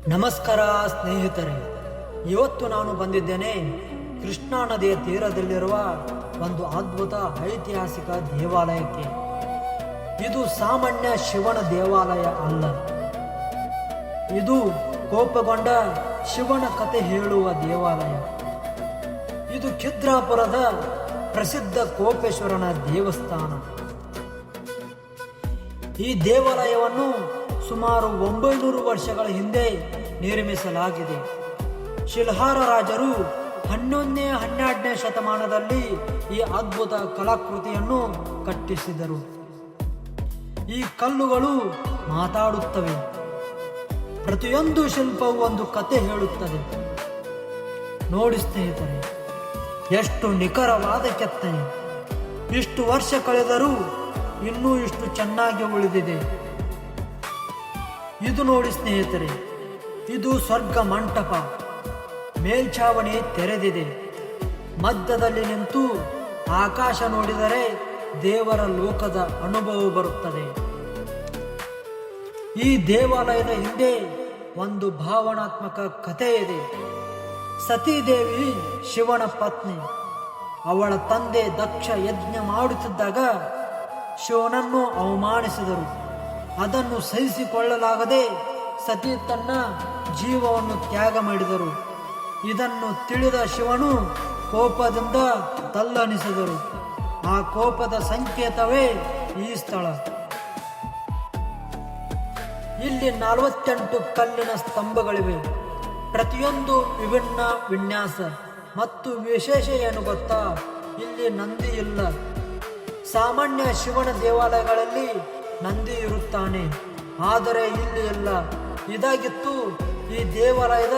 ನಮಸ್ಕಾರ ಸ್ನೇಹಿತರೆ, ಇವತ್ತು ನಾನು ಬಂದಿದ್ದೇನೆ ಕೃಷ್ಣಾ ನದಿಯ ತೀರದಲ್ಲಿರುವ ಒಂದು ಅದ್ಭುತ ಐತಿಹಾಸಿಕ ದೇವಾಲಯಕ್ಕೆ. ಇದು ಸಾಮಾನ್ಯ ಶಿವನ ದೇವಾಲಯ ಅಲ್ಲ. ಇದು ಕೋಪಗೊಂಡ ಶಿವನ ಕಥೆ ಹೇಳುವ ದೇವಾಲಯ. ಇದು ಖಿದ್ರಾಪುರದ ಪ್ರಸಿದ್ಧ ಕೋಪೇಶ್ವರನ ದೇವಸ್ಥಾನ. ಈ ದೇವಾಲಯವನ್ನು ಸುಮಾರು 900 ವರ್ಷಗಳ ಹಿಂದೆ ನಿರ್ಮಿಸಲಾಗಿದೆ. ಶಿಲ್ಹಾರ ರಾಜರು 11ನೇ 12ನೇ ಶತಮಾನದಲ್ಲಿ ಈ ಅದ್ಭುತ ಕಲಾಕೃತಿಯನ್ನು ಕಟ್ಟಿಸಿದರು. ಈ ಕಲ್ಲುಗಳು ಮಾತಾಡುತ್ತವೆ. ಪ್ರತಿಯೊಂದು ಶಿಲ್ಪವು ಒಂದು ಕತೆ ಹೇಳುತ್ತದೆ. ನೋಡಿ ಸ್ನೇಹಿತರೆ, ಎಷ್ಟು ನಿಖರವಾದ ಕೆತ್ತನೆ. ಇಷ್ಟು ವರ್ಷ ಕಳೆದರೂ ಇನ್ನೂ ಇಷ್ಟು ಚೆನ್ನಾಗಿ ಉಳಿದಿದೆ. ಇದು ನೋಡಿ ಸ್ನೇಹಿತರೆ, ಇದು ಸ್ವರ್ಗ ಮಂಟಪ. ಮೇಲ್ಛಾವಣಿ ತೆರೆದಿದೆ. ಮಧ್ಯದಲ್ಲಿ ನಿಂತು ಆಕಾಶ ನೋಡಿದರೆ ದೇವರ ಲೋಕದ ಅನುಭವ ಬರುತ್ತದೆ. ಈ ದೇವಾಲಯದ ಹಿಂದೆ ಒಂದು ಭಾವನಾತ್ಮಕ ಕಥೆ ಇದೆ. ಸತೀದೇವಿ ಶಿವನ ಪತ್ನಿ. ಅವಳ ತಂದೆ ದಕ್ಷ ಯಜ್ಞ ಮಾಡುತ್ತಿದ್ದಾಗ ಶಿವನನ್ನು ಅವಮಾನಿಸಿದರು. ಅದನ್ನು ಸಹಿಸಿಕೊಳ್ಳಲಾಗದೆ ಸತಿ ತನ್ನ ಜೀವವನ್ನು ತ್ಯಾಗ ಮಾಡಿದರು. ಇದನ್ನು ತಿಳಿದ ಶಿವನು ಕೋಪದಿಂದ ತಲ್ಲಣಿಸಿದರು. ಆ ಕೋಪದ ಸಂಕೇತವೇ ಈ ಸ್ಥಳ. ಇಲ್ಲಿ 48 ಕಲ್ಲಿನ ಸ್ತಂಭಗಳಿವೆ. ಪ್ರತಿಯೊಂದು ವಿಭಿನ್ನ ವಿನ್ಯಾಸ. ಮತ್ತು ವಿಶೇಷ ಏನು ಗೊತ್ತಾ, ಇಲ್ಲಿ ನಂದಿ ಇಲ್ಲ. ಸಾಮಾನ್ಯ ಶಿವನ ದೇವಾಲಯಗಳಲ್ಲಿ ನಂದಿ ಇರುತ್ತಾನೆ, ಆದರೆ ಇಲ್ಲಿ ಇಲ್ಲ. ಇದಾಗಿತ್ತು ಈ ದೇವಾಲಯದ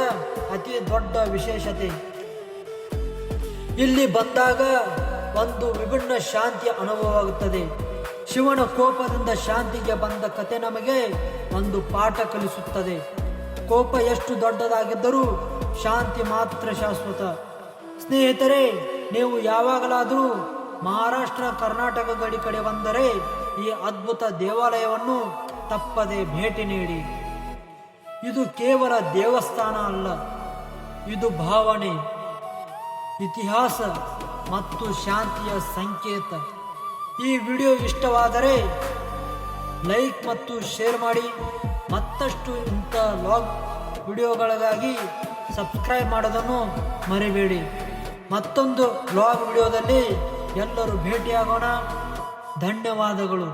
ಅತಿ ದೊಡ್ಡ ವಿಶೇಷತೆ. ಇಲ್ಲಿ ಬಂದಾಗ ಒಂದು ವಿಭಿನ್ನ ಶಾಂತಿಯ ಅನುಭವವಾಗುತ್ತದೆ. ಶಿವನ ಕೋಪದಿಂದ ಶಾಂತಿಗೆ ಬಂದ ಕತೆ ನಮಗೆ ಒಂದು ಪಾಠ ಕಲಿಸುತ್ತದೆ. ಕೋಪ ಎಷ್ಟು ದೊಡ್ಡದಾಗಿದ್ದರೂ ಶಾಂತಿ ಮಾತ್ರ ಶಾಶ್ವತ. ಸ್ನೇಹಿತರೆ, ನೀವು ಯಾವಾಗಲಾದರೂ ಮಹಾರಾಷ್ಟ್ರ ಕರ್ನಾಟಕ ಗಡಿ ಕಡೆ ಬಂದರೆ ಈ ಅದ್ಭುತ ದೇವಾಲಯವನ್ನು ತಪ್ಪದೆ ಭೇಟಿ ನೀಡಿ. ಇದು ಕೇವಲ ದೇವಸ್ಥಾನ ಅಲ್ಲ, ಇದು ಭಾವನೆ, ಇತಿಹಾಸ ಮತ್ತು ಶಾಂತಿಯ ಸಂಕೇತ. ಈ ವಿಡಿಯೋ ಇಷ್ಟವಾದರೆ ಲೈಕ್ ಮತ್ತು ಶೇರ್ ಮಾಡಿ. ಮತ್ತಷ್ಟು ಇಂಥ ವ್ಲಾಗ್ ವಿಡಿಯೋಗಳಿಗಾಗಿ ಸಬ್ಸ್ಕ್ರೈಬ್ ಮಾಡೋದನ್ನು ಮರಿಬೇಡಿ. ಮತ್ತೊಂದು ವ್ಲಾಗ್ ವಿಡಿಯೋದಲ್ಲಿ ಎಲ್ಲರೂ ಭೇಟಿಯಾಗೋಣ. ಧನ್ಯವಾದಗಳು.